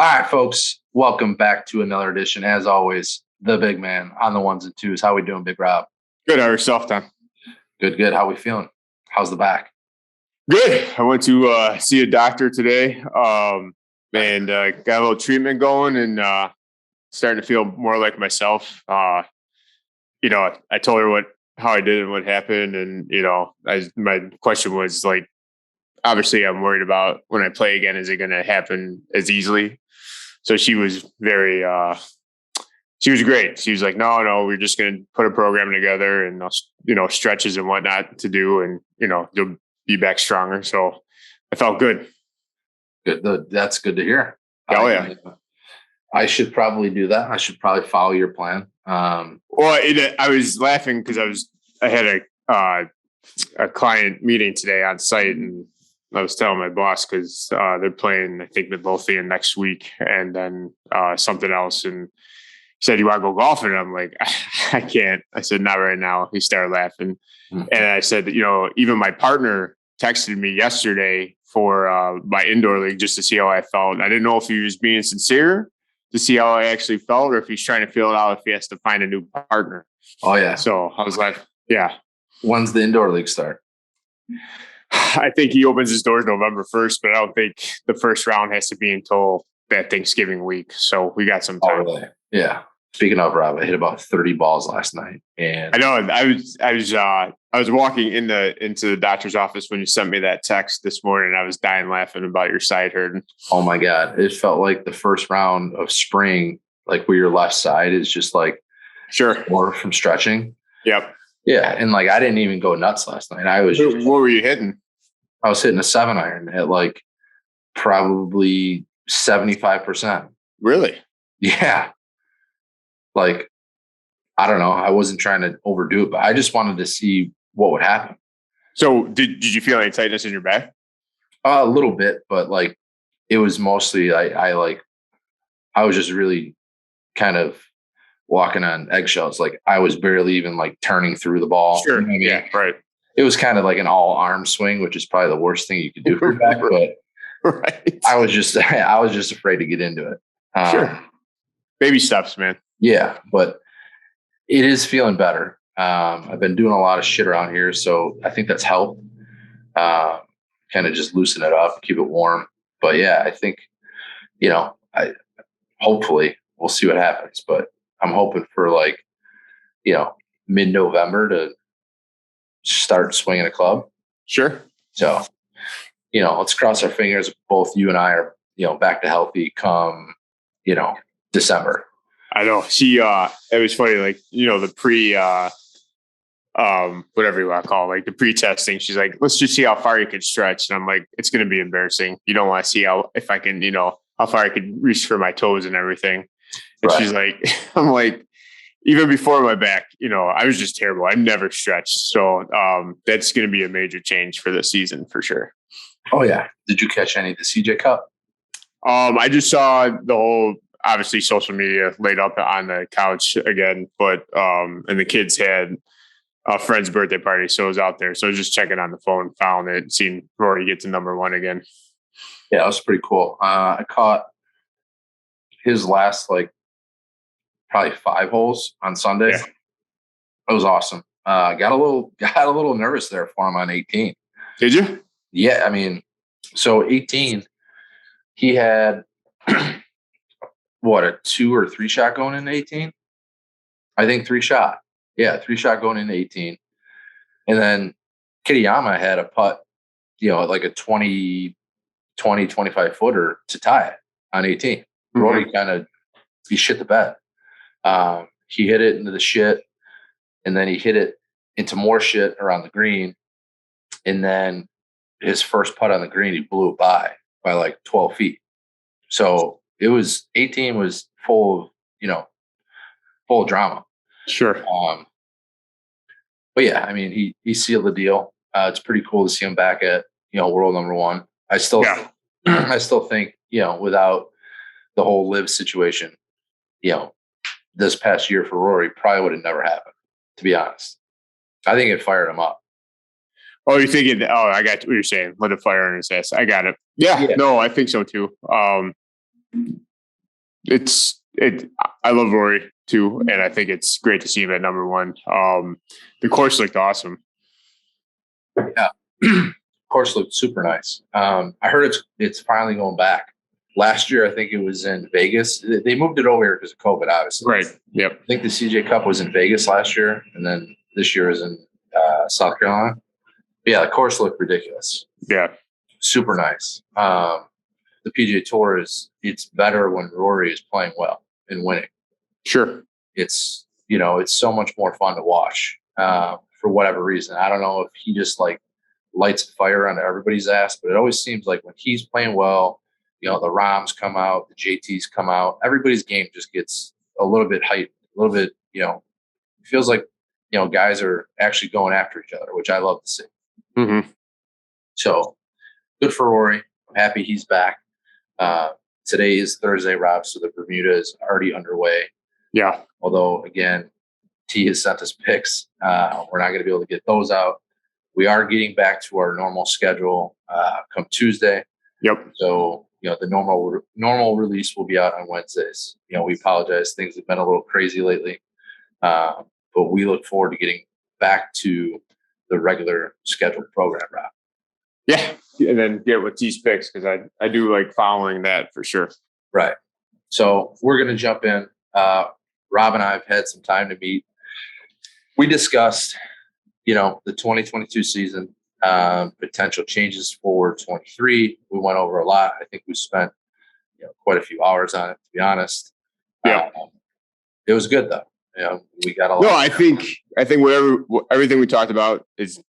All right, folks, welcome back to another edition. As always, the big man on the ones and twos. How we doing, Big Rob? Good. How yourself, Tom? Good, good. How we feeling? How's the back? Good. I went to see a doctor today, and got a little treatment going, and starting to feel more like myself. I told her how I did and what happened, and my question was like, obviously, I'm worried about when I play again. Is it going to happen as easily? So she was she was great. She was like, no, we're just going to put a program together and, stretches and whatnot to do. And, you'll be back stronger. So I felt good. Good. That's good to hear. Oh, yeah. I should probably do that. I should probably follow your plan. I was laughing because I had a client meeting today on site, and I was telling my boss because they're playing, I think, Midlothian next week, and then something else. And he said, "You want to go golfing?" And I'm like, "I can't." I said, "Not right now." He started laughing, and I said, even my partner texted me yesterday for my indoor league just to see how I felt. I didn't know if he was being sincere to see how I actually felt, or if he's trying to feel it out if he has to find a new partner. Oh yeah. So I was like, "Yeah." When's the indoor league start? I think he opens his doors November 1st, but I don't think the first round has to be until that Thanksgiving week. So we got some time. Oh, really? Yeah. Speaking of, Rob, I hit about 30 balls last night, and I know I was walking into the doctor's office when you sent me that text this morning. I was dying laughing about your side hurting. Oh my God, it felt like the first round of spring, like where your left side is just like more from stretching. Yep. Yeah, and like I didn't even go nuts last night. What were you hitting? I was hitting a 7-iron at like probably 75%. Really? Yeah. Like, I don't know. I wasn't trying to overdo it, but I just wanted to see what would happen. So did you feel any tightness in your back? A little bit, but like it was mostly I was just really kind of walking on eggshells. Like I was barely even like turning through the ball. Sure. You know what I mean? Yeah. Right. It was kind of like an all arm swing, which is probably the worst thing you could do for your back. But right. I was just afraid to get into it. Sure. Baby steps, man. Yeah, but it is feeling better. I've been doing a lot of shit around here, so I think that's helped. Kind of just loosen it up, keep it warm. But yeah, I think, I hopefully we'll see what happens. But I'm hoping for like, mid-November to start swinging a club. Sure. So, let's cross our fingers. Both you and I are, back to healthy come, December. I know. It was funny, like, the pre, whatever you want to call it, like the pre-testing. She's like, let's just see how far you can stretch. And I'm like, it's going to be embarrassing. You don't want to see if I can, how far I could reach for my toes and everything. And She's like, I'm like, even before my back, I was just terrible. I never stretched. So that's going to be a major change for the season for sure. Oh yeah. Did you catch any of the CJ Cup? I just saw the whole, obviously social media laid up on the couch again, but and the kids had a friend's birthday party, so I was out there. So I was just checking on the phone, found it, seen Rory get to number one again. Yeah, it was pretty cool. I caught his last probably 5 holes on Sunday. Yeah. It was awesome. Got a little nervous there for him on 18. Did you? Yeah, I mean, so 18, he had a 2 or 3 shot going into 18? I think 3 shot. Yeah, 3 shot going into 18. And then Kitayama had a putt, like a 25 footer to tie it on 18. Mm-hmm. Rory he shit the bed. He hit it into the shit, and then he hit it into more shit around the green. And then his first putt on the green, he blew it by like 12 feet. So 18 was full of drama. Sure. But yeah, I mean, he sealed the deal. It's pretty cool to see him back at, world number one. I still think, without the whole live situation, this past year for Rory probably would have never happened, to be honest. I think it fired him up. Oh, you're thinking, I got what you're saying. Let it fire in his ass. I got it. Yeah. No, I think so too. I love Rory too, and I think it's great to see him at number one. The course looked awesome. Yeah, course looked super nice. I heard it's finally going back. Last year, I think it was in Vegas. They moved it over here because of COVID, obviously. Right. Yep. I think the CJ Cup was in Vegas last year, and then this year is in South Carolina. But yeah, the course looked ridiculous. Yeah. Super nice. The PGA Tour it's better when Rory is playing well and winning. Sure. It's so much more fun to watch for whatever reason. I don't know if he just like lights a fire on everybody's ass, but it always seems like when he's playing well, the Rahms come out, the JTs come out, everybody's game just gets a little bit hyped, a little bit, it feels like, guys are actually going after each other, which I love to see. Mm-hmm. So good for Rory. I'm happy he's back. Today is Thursday, Rob, so the Bermuda is already underway. Yeah. Although, again, T has sent us picks. We're not going to be able to get those out. We are getting back to our normal schedule come Tuesday. Yep. So, the normal release will be out on Wednesdays. We apologize. Things have been a little crazy lately. But we look forward to getting back to the regular scheduled program, Rob. Yeah. And then get with T's picks because I do like following that for sure. Right. So we're going to jump in. Rob and I have had some time to meet. We discussed, the 2022 season, potential changes for 23. We went over a lot. I think we spent, quite a few hours on it, to be honest. Yeah. It was good though. We got a lot. No, I think everything we talked about is,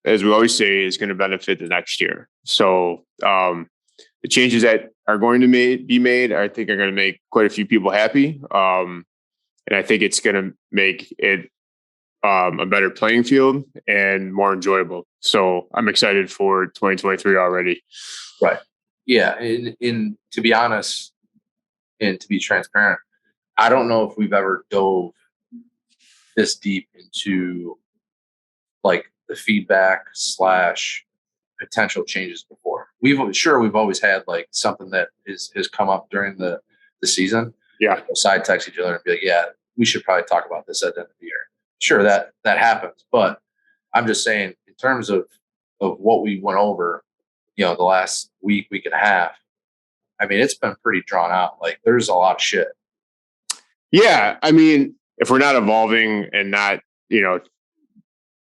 as we always say, is going to benefit the next year. So the changes that are going to be made, I think, are going to make quite a few people happy. And I think it's going to make it a better playing field and more enjoyable. So I'm excited for 2023 already. Right. Yeah. And to be honest, and to be transparent, I don't know if we've ever dove this deep into like the feedback / potential changes before. We've always had like something that has come up during the season. Yeah. We'll side text each other and be like, yeah, we should probably talk about this at the end of the year. Sure, that happens. But I'm just saying, in terms of what we went over, the last week and a half, I mean, it's been pretty drawn out. Like there's a lot of shit. Yeah. I mean, if we're not evolving and not,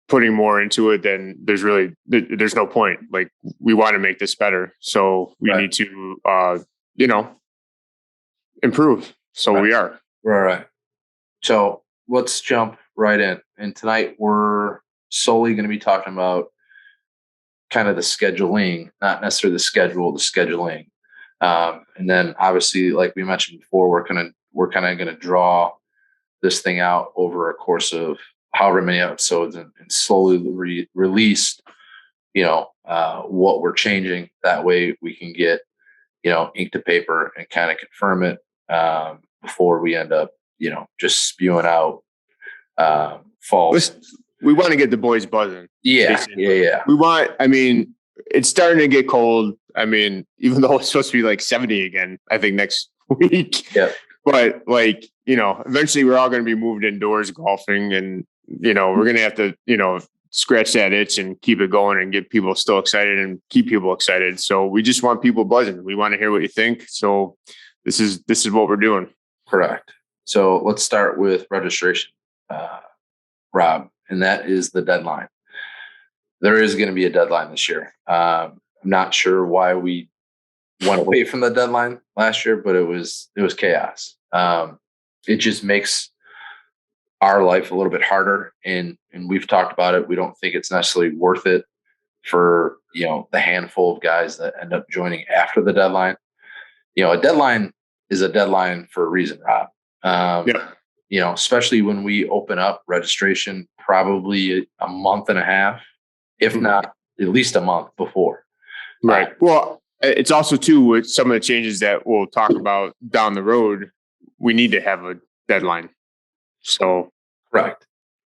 putting more into it, then there's no point. Like we want to make this better. So we need to, improve. So we are. Right. So let's jump right in. And tonight we're solely going to be talking about kind of the scheduling, not necessarily the schedule, the scheduling. And then obviously, like we mentioned before, we're kind of going to draw this thing out over a course of however many episodes and slowly release, what we're changing. That way we can get, ink to paper and kind of confirm it before we end up, just spewing out false. We want to get the boys buzzing. Yeah. It's starting to get cold. I mean, even though it's supposed to be like 70 again, I think next week. Yeah. But eventually we're all going to be moved indoors golfing and, we're going to have to, scratch that itch and keep it going and get people still excited and keep people excited. So we just want people buzzing. We want to hear what you think. So this is what we're doing. Correct. So let's start with registration, Rob, and that is the deadline. There is going to be a deadline this year. I'm not sure why we went away from the deadline last year, but it was chaos. It just makes our life a little bit harder, and we've talked about it. We don't think it's necessarily worth it for the handful of guys that end up joining after the deadline. A deadline is a deadline for a reason, Rob. Especially when we open up registration, probably a month and a half, if not at least a month before. Right. Well, it's also too with some of the changes that we'll talk about down the road. We need to have a deadline. So correct.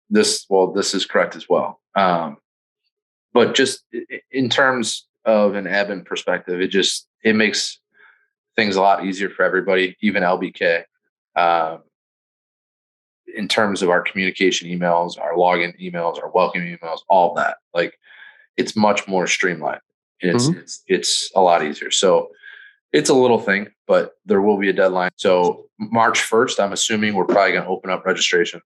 This is correct as well. But just in terms of an admin perspective, it makes things a lot easier for everybody, even LBK. In terms of our communication emails, our login emails, our welcome emails, all of that. Like, it's much more streamlined. And it's a lot easier. So it's a little thing, but there will be a deadline. So March 1st, I'm assuming we're probably going to open up registration,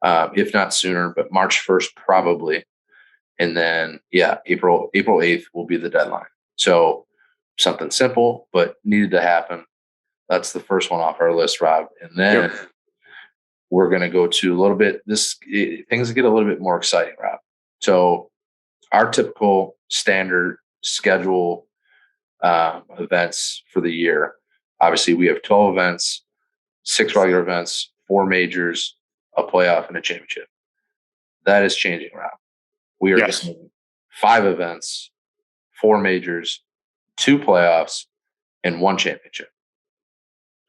if not sooner, but March 1st probably. And then, April 8th will be the deadline. So something simple, but needed to happen. That's the first one off our list, Rob. And then we're going to go to a little bit, things get a little bit more exciting, Rob. So our typical standard schedule events for the year, obviously we have 12 events, 6 regular events, 4 majors, a playoff, and a championship. That is changing, Rob. We are doing 5 events, 4 majors, 2 playoffs, and 1 championship.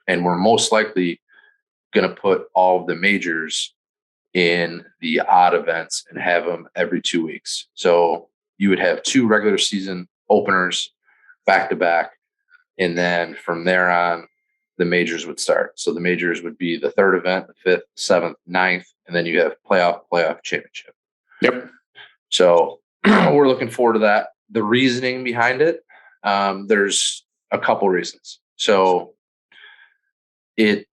And we're most likely going to put all of the majors in the odd events and have them every 2 weeks. So you would have 2 regular season openers back to back. And then from there on, the majors would start. So the majors would be the 3rd event, the 5th, 7th, 9th, and then you have playoff, championship. Yep. So we're looking forward to that. The reasoning behind it, there's a couple reasons. So it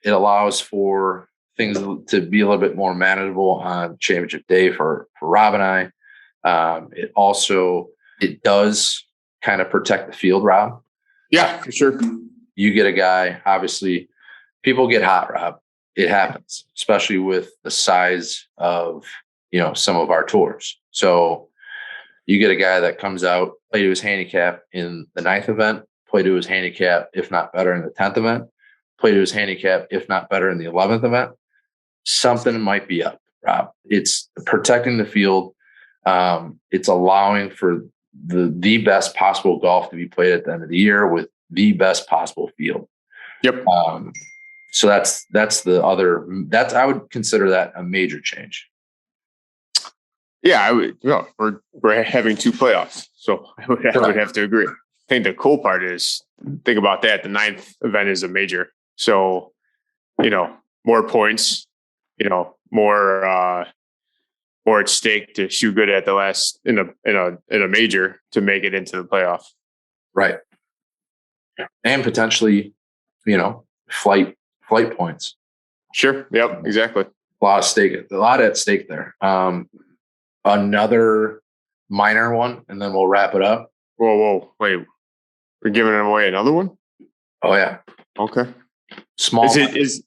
allows for things to be a little bit more manageable on championship day for Rob and I. It does kind of protect the field, Rob. Yeah, for sure. You get a guy, obviously, people get hot, Rob. It happens, especially with the size of, some of our tours. So you get a guy that comes out, play to his handicap in the 9th event, play to his handicap, if not better, in the 10th event, play to his handicap, if not better, in the 11th event. Something might be up, Rob. It's protecting the field. It's allowing for the best possible golf to be played at the end of the year with the best possible field. Yep. So that's I would consider that a major change. Yeah, I would. We're having 2 playoffs, so I would have to agree. I think the cool part is, think about that. The 9th event is a major, so more points, more at stake to shoot good at the last in a major to make it into the playoff. Right. And potentially, flight points. Sure. Yep. Exactly. A lot at stake there. Another minor one, and then we'll wrap it up. Whoa. Wait, we're giving away another one? Oh yeah. Okay. Small. Is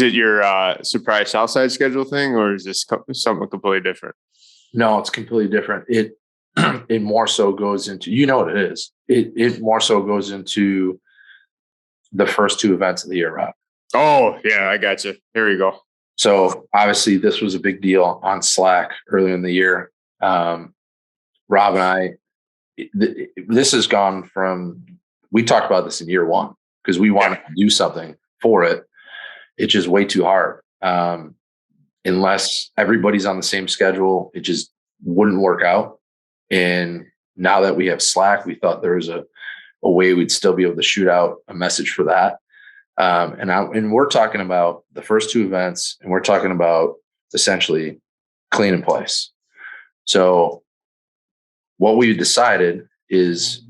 it your surprise Southside schedule thing, or is this something completely different? No, it's completely different. It more so goes into, what it is. It more so goes into the first 2 events of the year, Rob. Oh yeah, I got you. Here we go. So obviously this was a big deal on Slack earlier in the year. Rob and I, this has gone from, we talked about this in year 1 because we wanted to do something for it. It's just way too hard. Unless everybody's on the same schedule, it just wouldn't work out. And now that we have Slack, we thought there was a way we'd still be able to shoot out a message for that. And we're talking about the first 2 events, and we're talking about essentially clean in place. So what we decided is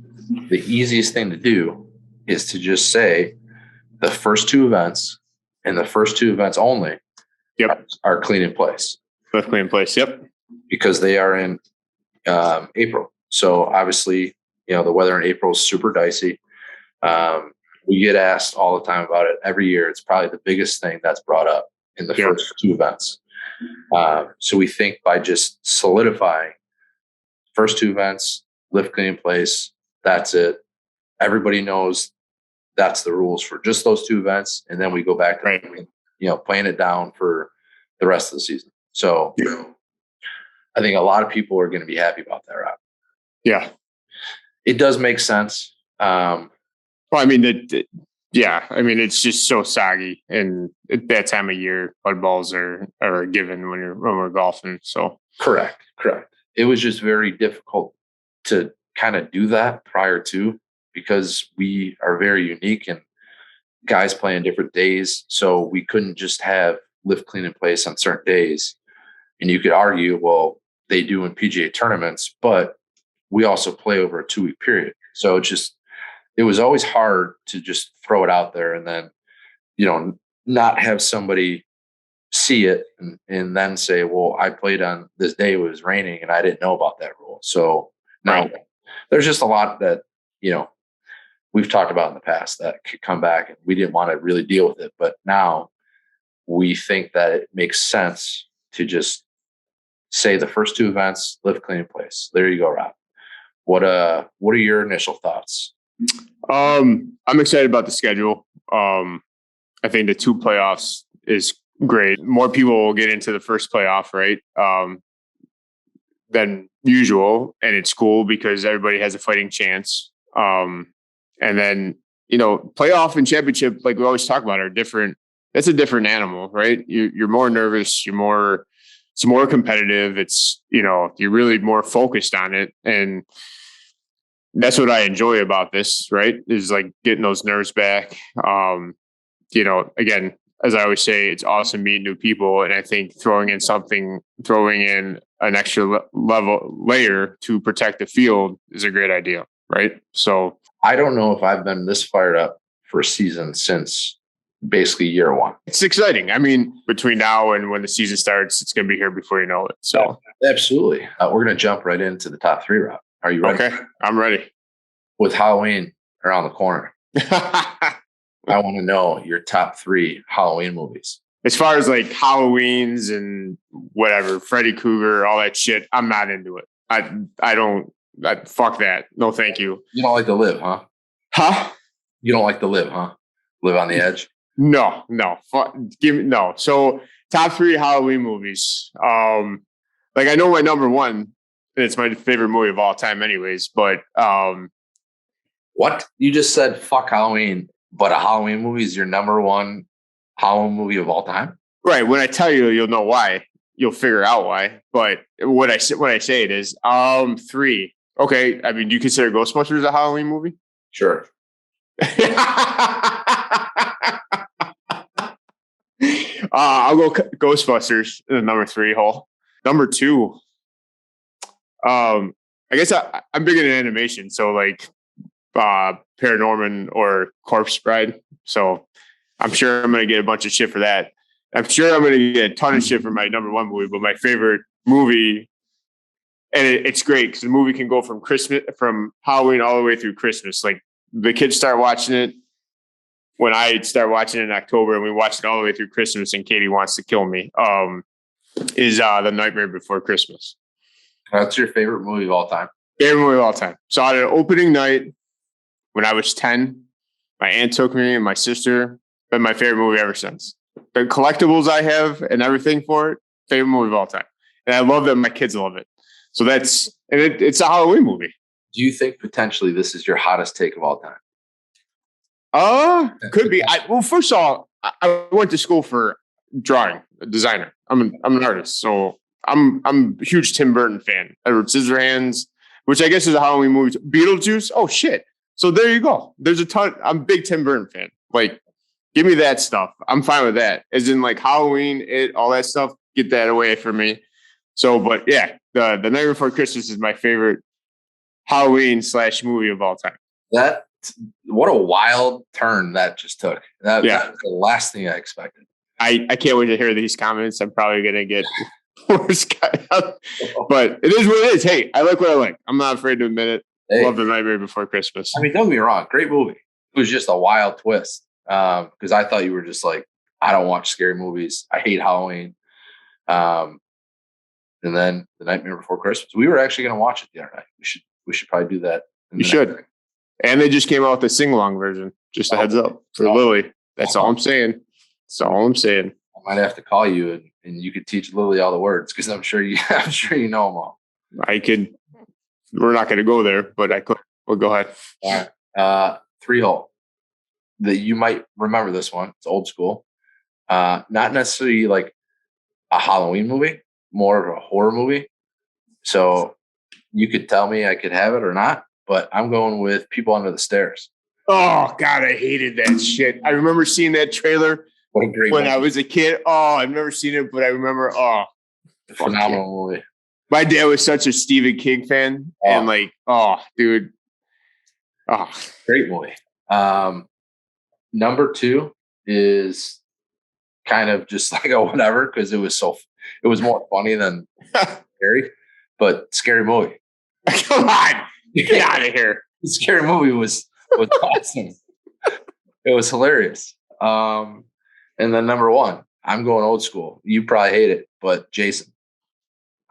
the easiest thing to do is to just say the first 2 events and the first 2 events only are clean in place. Both clean in place. Yep. Because they are in April. So obviously, the weather in April is super dicey. We get asked all the time about it every year. It's probably the biggest thing that's brought up in the first 2 events. So we think by just solidifying first 2 events, lift clean in place, that's it. Everybody knows that's the rules for just those 2 events. And then we go back to, playing it down for the rest of the season. So I think a lot of people are going to be happy about that, Rob. Yeah. It does make sense. Well, I mean, it's just so soggy, and at that time of year, mud balls are a given when we're golfing. So correct. It was just very difficult to kind of do that prior to. because we are very unique and guys play on different days. So we couldn't just have lift, clean, and place on certain days. And you could argue, well, they do in PGA tournaments, but we also play over a 2-week period. So it was always hard to just throw it out there and then, not have somebody see it and then say, well, I played on this day, it was raining and I didn't know about that rule. So now there's just a lot that, we've talked about in the past that could come back and we didn't want to really deal with it. But now we think that it makes sense to just say the first 2 events, lift, clean, place. There you go, Rob. What are your initial thoughts? I'm excited about the schedule. I think the 2 playoffs is great. More people will get into the first playoff, right? Than usual. And it's cool because everybody has a fighting chance. And then, playoff and championship, like we always talk about, are different. That's a different animal, right? You're more nervous. It's more competitive. It's, you're really more focused on it. And that's what I enjoy about this, right? Is like getting those nerves back. Again, as I always say, it's awesome meeting new people. And I think throwing in an extra layer to protect the field is a great idea, right? So I don't know if I've been this fired up for a season since basically year 1. It's exciting. I mean, between now and when the season starts, it's going to be here before you know it. So absolutely. We're going to jump right into the top 3, Rob. Are you ready? Okay, I'm ready. With Halloween around the corner, I want to know your top 3 Halloween movies. As far as like Halloweens and whatever, Freddy Krueger, all that shit, I'm not into it. I don't. Fuck that. No, thank you. You don't like to live, huh? Huh? You don't like to live, huh? Live on the edge? No. Give me no. So top 3 Halloween movies. Like I know my number 1, and it's my favorite movie of all time, anyways. But what? You just said fuck Halloween, but a Halloween movie is your number 1 Halloween movie of all time? Right. When I tell you, you'll know why. You'll figure out why. But when I say it is 3. Okay. I mean, do you consider Ghostbusters a Halloween movie? Sure. I'll go Ghostbusters in the number 3 hole. Number 2. I guess I'm big into animation. So like Paranorman or Corpse Bride. So I'm sure I'm going to get a bunch of shit for that. I'm sure I'm going to get a ton of shit for my number 1 movie, but my favorite movie, and it's great because the movie can go from Halloween all the way through Christmas. Like the kids start watching it when I start watching it in October, and we watch it all the way through Christmas, and Katie wants to kill me, is The Nightmare Before Christmas. That's your favorite movie of all time? Favorite movie of all time. Saw it at opening night when I was 10. My aunt took me and my sister. Been my favorite movie ever since. The collectibles I have and everything for it, favorite movie of all time. And I love that my kids love it. So it's a Halloween movie. Do you think potentially this is your hottest take of all time? Could be. Well, first of all, I went to school for drawing, a designer. I'm an artist, so I'm a huge Tim Burton fan. Edward Scissorhands, which I guess is a Halloween movie. Beetlejuice. Oh shit. So there you go. There's a ton. I'm a big Tim Burton fan. Like, give me that stuff. I'm fine with that. As in like Halloween, all that stuff. Get that away from me. So, but yeah, the Night Before Christmas is my favorite Halloween / movie of all time. What a wild turn that just took. That was the last thing I expected. I can't wait to hear these comments. I'm probably going to get worse. But it is what it is. Hey, I like what I like. I'm not afraid to admit it. Hey. Love The Nightmare Before Christmas. I mean, don't get me wrong. Great movie. It was just a wild twist. Because I thought you were just like, I don't watch scary movies. I hate Halloween. And then The Nightmare Before Christmas. We were actually going to watch it the other night. We should probably do that. You should. And they just came out with a sing-along version. Just a heads up for Lily. That's all I'm saying. That's all I'm saying. I might have to call you and you could teach Lily all the words because I'm sure you know them all. I could. We're not going to go there, but I could. Well, go ahead. All right. 3 hole. That you might remember this one. It's old school. Not necessarily like a Halloween movie, more of a horror movie. So you could tell me I could have it or not, but I'm going with People Under the Stairs. Oh God, I hated that shit. I remember seeing that trailer What a great when movie. I was a kid. Oh, I've never seen it, but I remember. Oh, Phenomenal movie. my dad was such a Stephen King fan, and like, oh, dude, oh, great movie. Number 2 is kind of just like a whatever because it was more funny than scary, but Scary Movie. Come on, get out of here. The Scary Movie was awesome. It was hilarious. And then number 1, I'm going old school. You probably hate it, but Jason.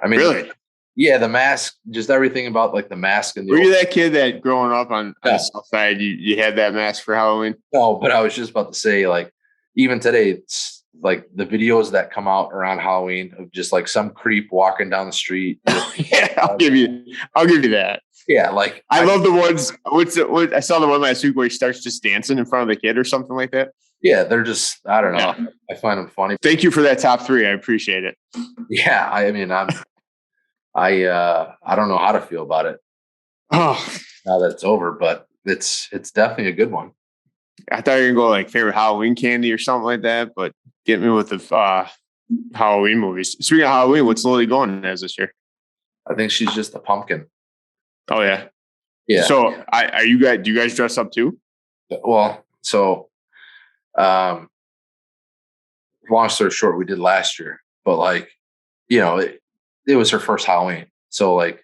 I mean, really? Yeah, The Mask, just everything about like The Mask. And were you that kid that growing up on the south side, you had that mask for Halloween? No, but I was just about to say, like, even today, it's like the videos that come out around Halloween of just like some creep walking down the street. Yeah, I'll give you that. Yeah, like I love the ones. I saw the one last week where he starts just dancing in front of the kid or something like that. Yeah, they're just, I don't know. Yeah. I find them funny. Thank you for that top 3. I appreciate it. Yeah, I mean, I don't know how to feel about it. Oh, now that it's over, but it's definitely a good one. I thought you were gonna go like favorite Halloween candy or something like that, but get me with the Halloween movies. Speaking of Halloween, what's Lily going as this year? I think she's just a pumpkin. Oh yeah, yeah. So do you guys dress up too? Well, so long story short, we did last year, but like, it was her first Halloween. So like,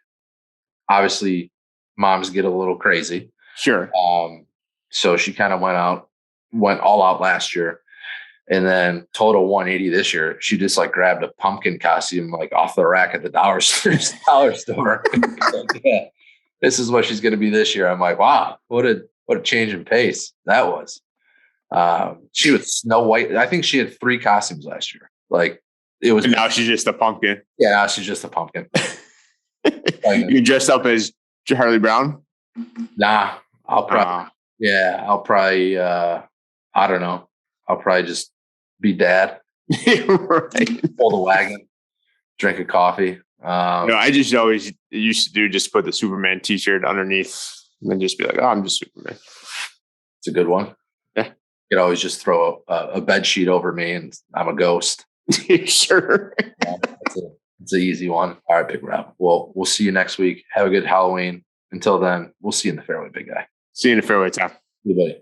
obviously moms get a little crazy. Sure. So she kind of went all out last year, and then total 180 this year. She just like grabbed a pumpkin costume like off the rack at the dollar store. Like, yeah, this is what she's going to be this year. I'm like, wow, what a change in pace that was. She was Snow White. I think she had 3 costumes last year. Like it was. And now she's just a pumpkin. Yeah, now she's just a pumpkin. You dressed up as Charlie Brown? Nah, I'll probably. I don't know. I'll probably just be dad. Right. Pull the wagon, drink a coffee. I just always used to just put the Superman T-shirt underneath and then just be like, "Oh, I'm just Superman." It's a good one. Yeah, you could always just throw a bed sheet over me and I'm a ghost. Sure. It's an easy one. All right, Big Rob. Well, we'll see you next week. Have a good Halloween. Until then, we'll see you in the fairway, big guy. See you in the fairway, Tom. See you, buddy.